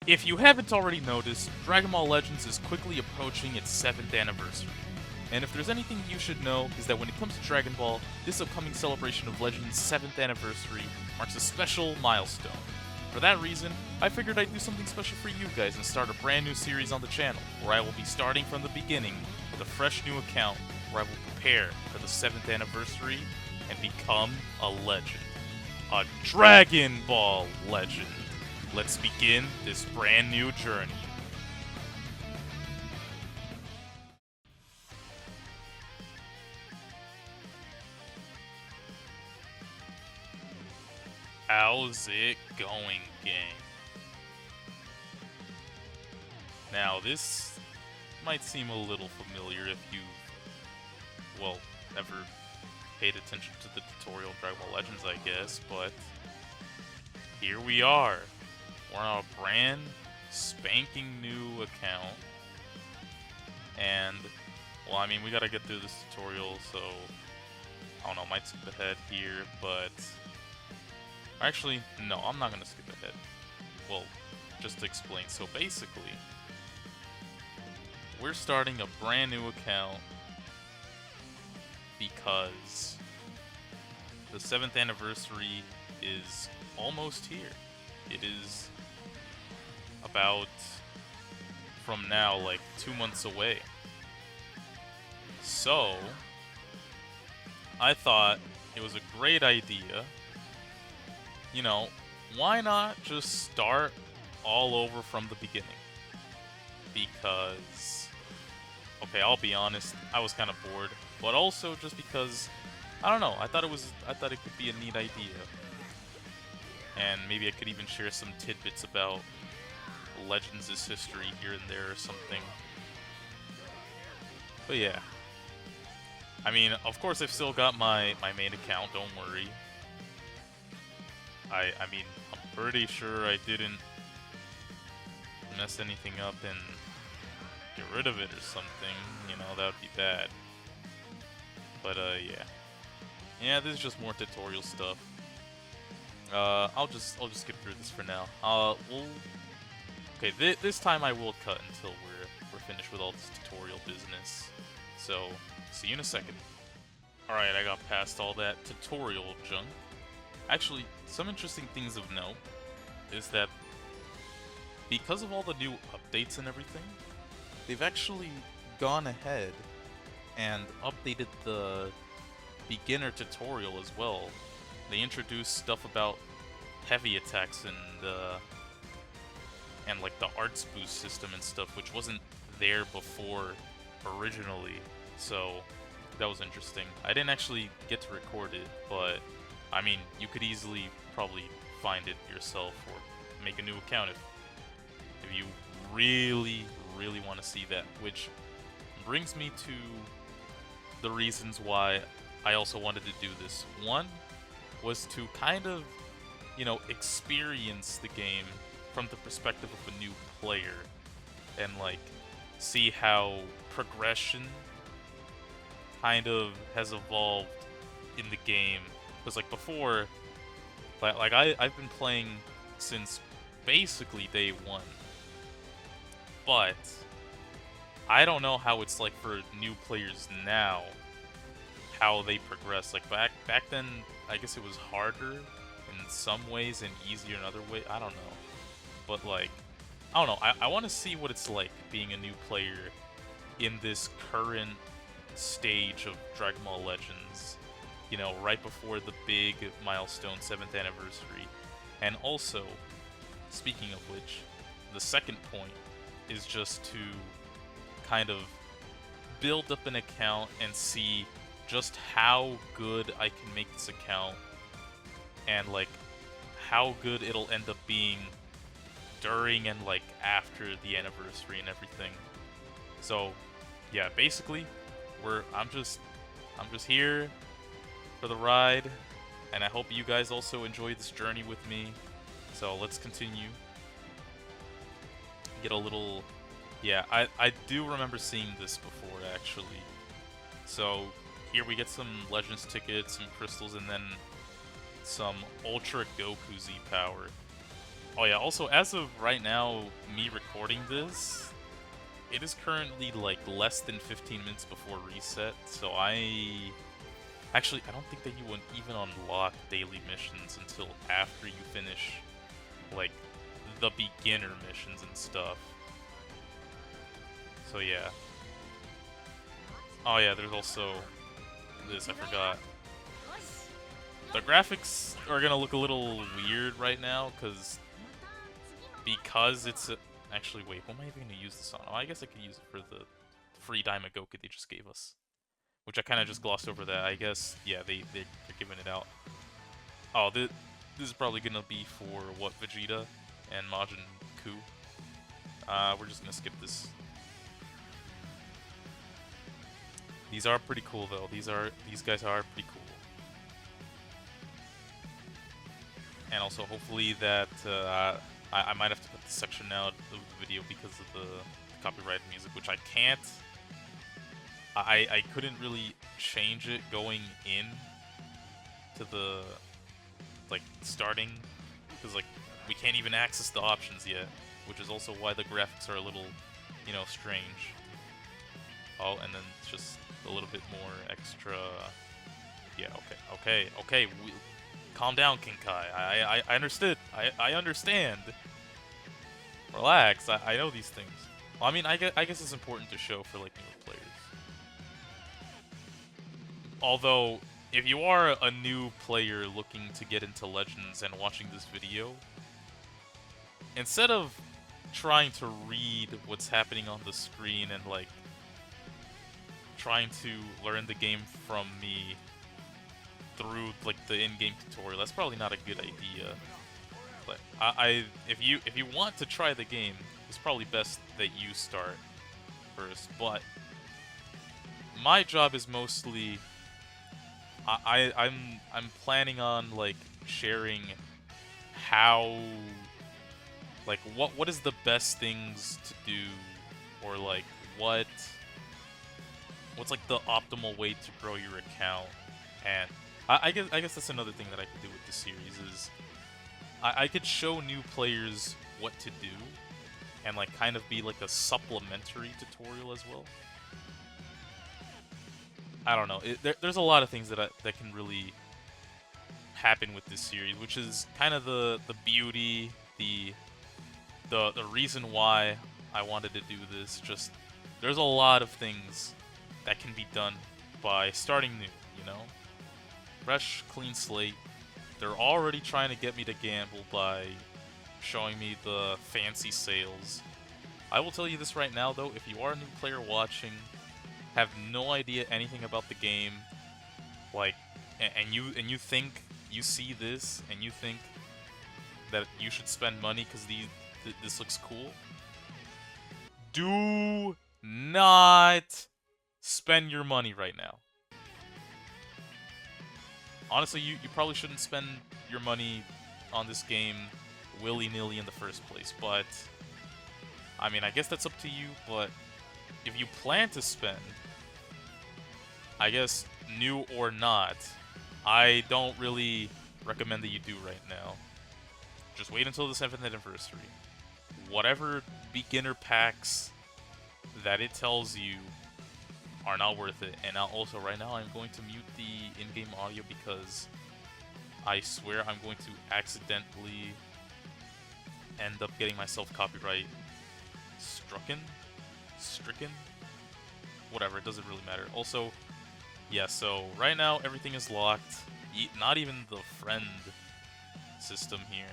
If you haven't already noticed, Dragon Ball Legends is quickly approaching its 7th anniversary. And if there's anything you should know, is that when it comes to Dragon Ball, this upcoming celebration of Legends' 7th anniversary marks a special milestone. For that reason, I figured I'd do something special for you guys and start a brand new series on the channel, where I will be starting from the beginning with a fresh new account where I will prepare for the 7th anniversary and become a legend. A Dragon Ball legend. Let's begin this brand new journey. How's it going, gang? Now, this might seem a little familiar if you've, well, never paid attention to the tutorial of Dragon Ball Legends, I guess, but here we are. We're on a brand spanking new account, and, well, I mean, we gotta get through this tutorial, so, I don't know, might skip ahead here, but, actually, no, I'm not gonna skip ahead. Well, just to explain, so basically, we're starting a brand new account because the 7th anniversary is almost here. It is about, from now, like 2 months away. So, I thought it was a great idea. You know, why not just start all over from the beginning? Because, okay, I'll be honest, I was kind of bored, but also just because, I don't know, I thought it could be a neat idea. And maybe I could even share some tidbits about Legends' history here and there or something. But yeah. I mean, of course I've still got my main account, don't worry. I mean, I'm pretty sure I didn't mess anything up and get rid of it or something. You know, that would be bad. But, yeah. Yeah, this is just more tutorial stuff. I'll just get through this for now. Okay, this time I will cut until we're finished with all this tutorial business. So, see you in a second. Alright, I got past all that tutorial junk. Actually, some interesting things of note is that because of all the new updates and everything, they've actually gone ahead and updated the beginner tutorial as well. They introduced stuff about heavy attacks and like the arts boost system and stuff, which wasn't there before originally. So that was interesting. I didn't actually get to record it, but I mean, you could easily probably find it yourself or make a new account if you really want to see that, which brings me to the reasons why I also wanted to do this. One was to kind of, you know, experience the game from the perspective of a new player and like see how progression kind of has evolved in the game. Because like before, like I've been playing since basically day one, but I don't know how it's like for new players now, how they progress. Like back then, I guess it was harder in some ways and easier in other ways. I don't know, but like I don't know. I want to see what it's like being a new player in this current stage of Dragon Ball Legends. You know, right before the big milestone 7th anniversary. And also, speaking of which, the second point is just to kind of build up an account and see just how good I can make this account and like how good it'll end up being during and like after the anniversary and everything. So yeah, basically I'm just here for the ride, and I hope you guys also enjoy this journey with me. So let's continue. Get a little... Yeah, I do remember seeing this before, actually. So here we get some Legends tickets, some crystals, and then some Ultra Goku Z power. Oh yeah, also as of right now, me recording this, it is currently like less than 15 minutes before reset, so actually, I don't think that you would even unlock daily missions until after you finish, like, the beginner missions and stuff. So yeah. Oh yeah, there's also this, I forgot. The graphics are gonna look a little weird right now, because it's a... Actually, wait, what am I even gonna use this on? Oh, I guess I could use it for the free Daimagoku they just gave us. Which I kind of just glossed over that. I guess, yeah, they're giving it out. Oh, this is probably gonna be for, what, Vegeta and Majin Ku? We're just gonna skip this. These are pretty cool, though. These guys are pretty cool. And also, hopefully that, I might have to put this section out of the video because of the copyrighted music, which I can't. I couldn't really change it going in to the, like, starting, because, like, we can't even access the options yet, which is also why the graphics are a little, you know, strange. Oh, and then just a little bit more extra... Yeah, okay, calm down, Kinkai. I understood. I understand. Relax, I know these things. Well, I mean, I guess it's important to show for, like, newer players. Although, if you are a new player looking to get into Legends and watching this video, instead of trying to read what's happening on the screen and, like, trying to learn the game from me through, like, the in-game tutorial, that's probably not a good idea. But if you want to try the game, it's probably best that you start first. But my job is mostly I'm planning on, like, sharing how, like, what is the best things to do, or, like, what's like the optimal way to grow your account. And I guess that's another thing that I could do with this series is I could show new players what to do, and, like, kind of be like a supplementary tutorial as well. I don't know. There's a lot of things that can really happen with this series, which is kind of the beauty, the reason why I wanted to do this. Just there's a lot of things that can be done by starting new, you know? Fresh, clean slate. They're already trying to get me to gamble by showing me the fancy sales. I will tell you this right now, though, if you are a new player watching, have no idea anything about the game, like, and you think you see this and you think that you should spend money because this looks cool, do not spend your money right now. Honestly, you probably shouldn't spend your money on this game willy-nilly in the first place, but I mean, I guess that's up to you. But if you plan to spend, I guess, new or not, I don't really recommend that you do right now. Just wait until the 7th anniversary. Whatever beginner packs that it tells you are not worth it. And now also, right now, I'm going to mute the in-game audio because I swear I'm going to accidentally end up getting myself copyright stricken? Whatever, it doesn't really matter. Also, yeah, so right now everything is locked. Not even the friend system here.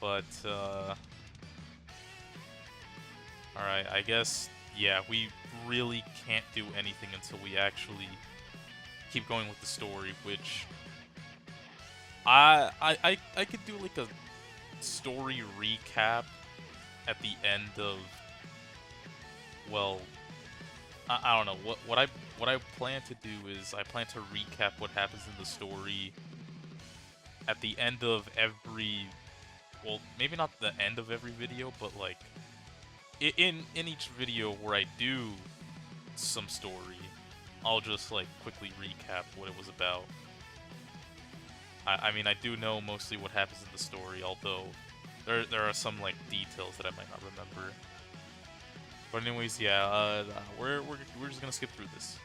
But, alright, I guess, yeah, we really can't do anything until we actually keep going with the story, which I could do, like, a story recap at the end of, well, I don't know. What I plan to do is I plan to recap what happens in the story at the end of every, well, maybe not the end of every video, but, like, in each video where I do some story, I'll just, like, quickly recap what it was about. I mean, I do know mostly what happens in the story, although there are some like details that I might not remember. But anyways, yeah, we're just gonna skip through this.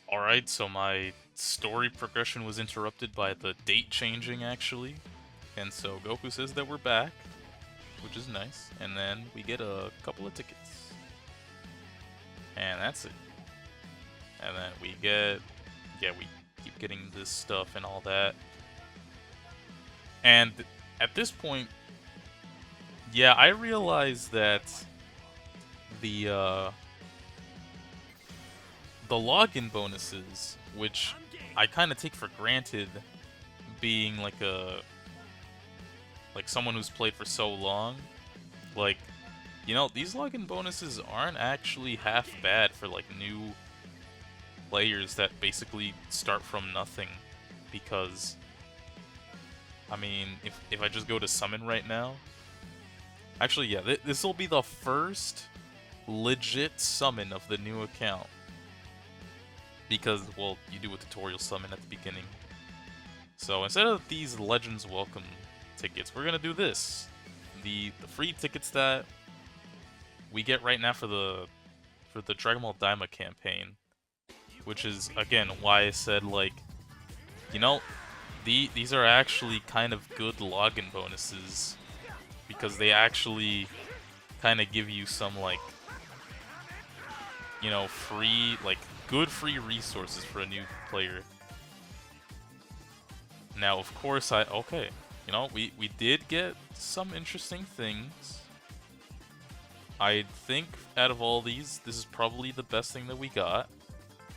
All right, so my story progression was interrupted by the date changing actually, and so Goku says that we're back, which is nice, and then we get a couple of tickets, and that's it. And then we get, yeah, we keep getting this stuff and all that. And at this point, yeah, I realized that the login bonuses, which I kind of take for granted, being like someone who's played for so long, like, you know, these login bonuses aren't actually half bad for like new players that basically start from nothing, because I mean, if I just go to summon right now, actually, yeah, this will be the first legit summon of the new account, because, well, you do a tutorial summon at the beginning. So instead of these Legends Welcome tickets, we're gonna do this. The free tickets that we get right now for the Dragon Ball Daima campaign, which is again why I said, like, you know, these are actually kind of good login bonuses, because they actually kind of give you some, like, you know, free, like, good free resources for a new player. Now, of course, okay, you know, we did get some interesting things. I think out of all these, this is probably the best thing that we got.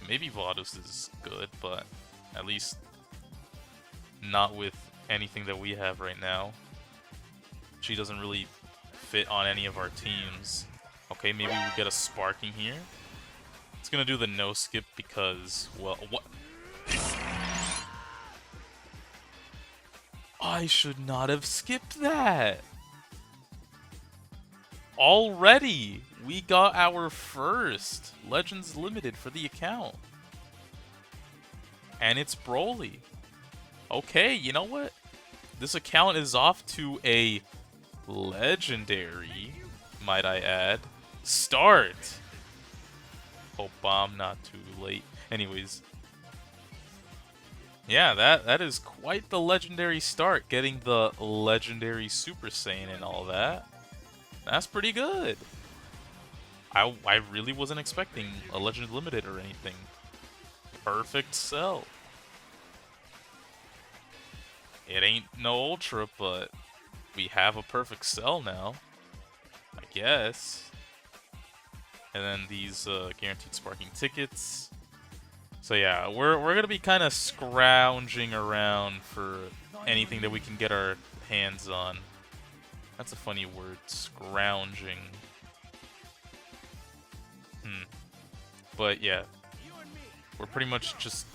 Maybe Vados is good, but at least not with anything that we have right now. She doesn't really fit on any of our teams. Okay, maybe we get a Sparking here. It's gonna do the no skip because, well, what? I should not have skipped that! Already! We got our first Legends Limited for the account. And it's Broly. Okay, you know what? This account is off to a legendary, might I add, start. Hope I'm not too late. Anyways. Yeah, that is quite the legendary start, getting the legendary Super Saiyan and all that. That's pretty good. I really wasn't expecting a Legend Limited or anything. Perfect Cell. It ain't no Ultra, but we have a Perfect Cell now, I guess. And then these guaranteed Sparking tickets. So yeah, we're gonna be kind of scrounging around for anything that we can get our hands on. That's a funny word, scrounging. But yeah, we're pretty much just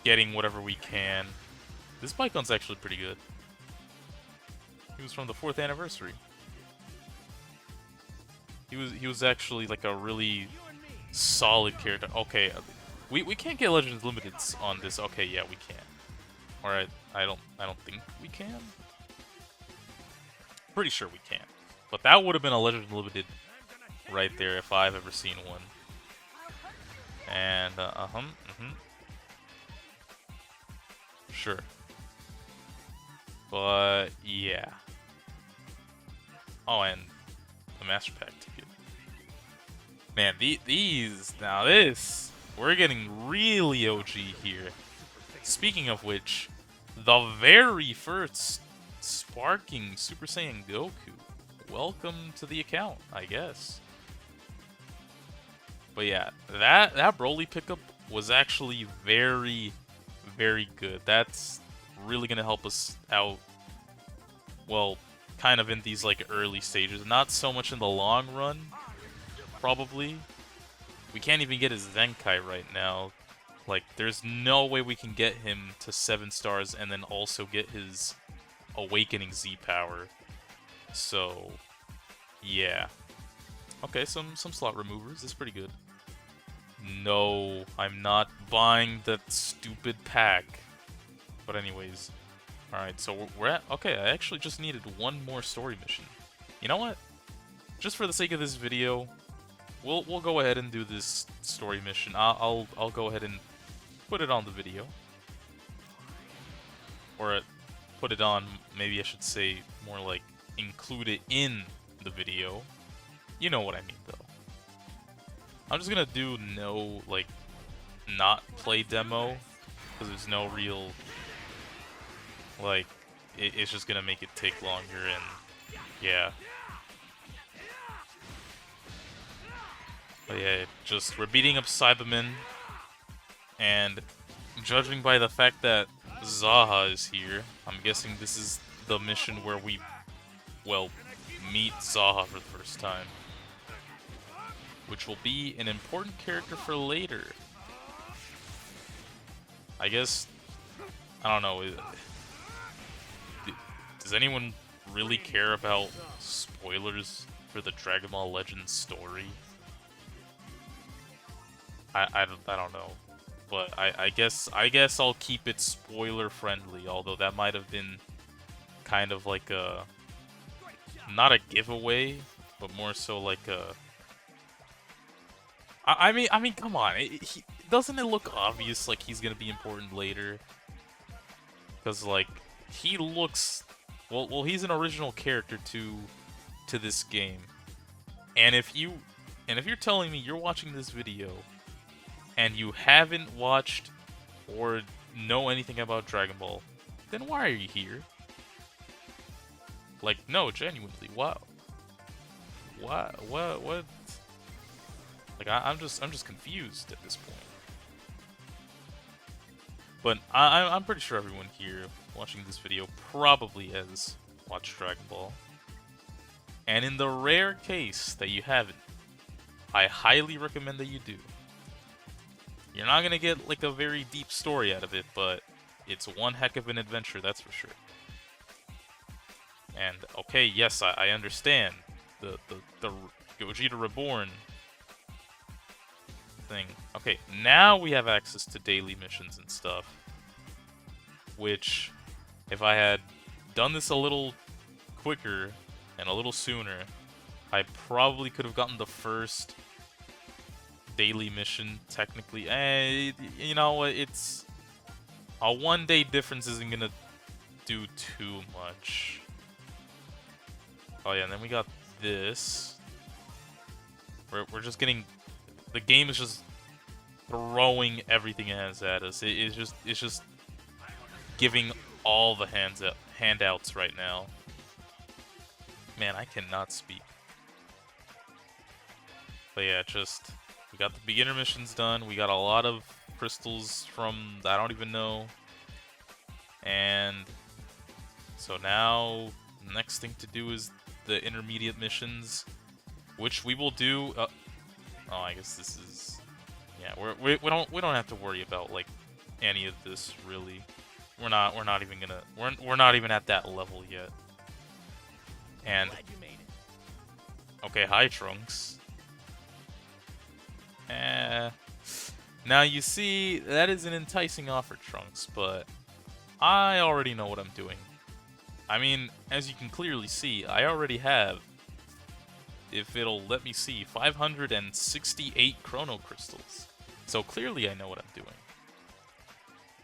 getting whatever we can. This Baikon's actually pretty good. He was from the 4th anniversary. He was actually like a really solid character. Okay, we can't get Legends Limiteds on this. Okay, yeah, we can. All right, I don't think we can. Pretty sure we can. But that would have been a Legend Limited right there if I've ever seen one. And sure. But yeah. Oh, and the Master Pack ticket. Man, these now this we're getting really OG here. Speaking of which, the very first Sparking Super Saiyan Goku. Welcome to the account, I guess. But yeah, that Broly pickup was actually very, very good. That's really gonna help us out. Well, kind of in these like early stages, not so much in the long run. Probably. We can't even get his Zenkai right now. Like, there's no way we can get him to 7 stars and then also get his Awakening Z power. So, yeah. Okay, some slot removers. That's pretty good. No, I'm not buying that stupid pack. But anyways. Alright, so we're at... Okay, I actually just needed one more story mission. You know what? Just for the sake of this video, we'll go ahead and do this story mission. I'll go ahead and put it on the video. Or put it on, maybe I should say more like include it in the video. You know what I mean, though. I'm just gonna do no, like, not play demo, because there's no real, like, it's just gonna make it take longer, and, yeah. But yeah, just, we're beating up Cybermen, and judging by the fact that Zaha is here, I'm guessing this is the mission where we, well, meet Zaha for the first time. Which will be an important character for later. I guess, I don't know, does anyone really care about spoilers for the Dragon Ball Legends story? I don't know, but I guess I'll keep it spoiler friendly, although that might have been kind of like a, not a giveaway, but more so like a, I mean, come on. Doesn't it look obvious like he's gonna be important later? Because like he looks, well, he's an original character to this game, and if you're telling me you're watching this video and you haven't watched or know anything about Dragon Ball, then why are you here? Like, no, genuinely, wow. What? Like, I'm just confused at this point. But I'm pretty sure everyone here watching this video probably has watched Dragon Ball. And in the rare case that you haven't, I highly recommend that you do. You're not gonna get like a very deep story out of it, but it's one heck of an adventure, that's for sure. And okay, yes, I understand the Gogeta Reborn thing. Okay, now we have access to daily missions and stuff. Which, if I had done this a little quicker and a little sooner, I probably could have gotten the first daily mission, technically. You know what, it's... A one-day difference isn't gonna do too much. Oh yeah, and then we got this. We're just getting... The game is just throwing everything it has at us. It's just giving all the handouts right now. Man, I cannot speak. But yeah, just we got the beginner missions done. We got a lot of crystals from I don't even know. And so now next thing to do is the intermediate missions, which we will do. Oh, I guess this is, yeah. We don't have to worry about like any of this really. We're not even gonna we're not even at that level yet. And okay, hi Trunks. Now you see that is an enticing offer, Trunks, but I already know what I'm doing. I mean, as you can clearly see, I already have, if it'll let me see, 568 Chrono Crystals. So clearly I know what I'm doing.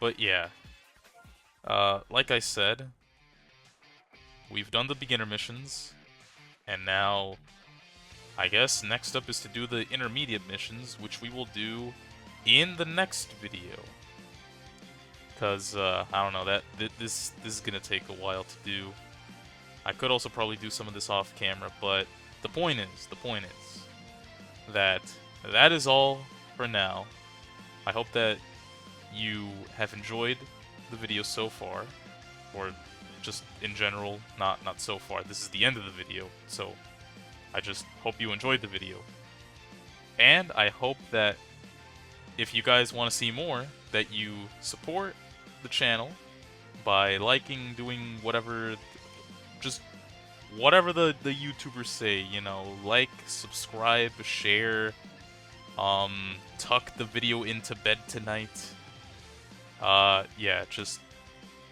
But yeah, like I said, we've done the beginner missions, and now I guess next up is to do the intermediate missions, which we will do in the next video. Because, I don't know, this is gonna take a while to do. I could also probably do some of this off camera, but the point is that that is all for now. I hope that you have enjoyed the video so far, or just in general, not so far. This is the end of the video, so I just hope you enjoyed the video. And I hope that if you guys want to see more, that you support the channel by liking, doing whatever, just whatever the YouTubers say, you know, like, subscribe, share, tuck the video into bed tonight. Yeah, just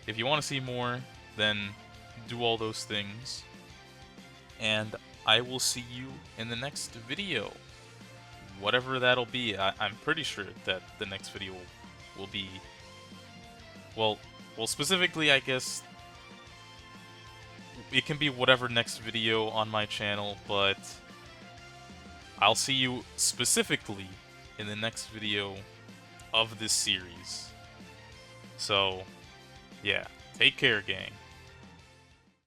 if you want to see more, then do all those things. And I will see you in the next video. Whatever that'll be, I'm pretty sure that the next video will be... Well, specifically, I guess... It can be whatever next video on my channel, but... I'll see you specifically in the next video of this series. So, yeah, take care, gang.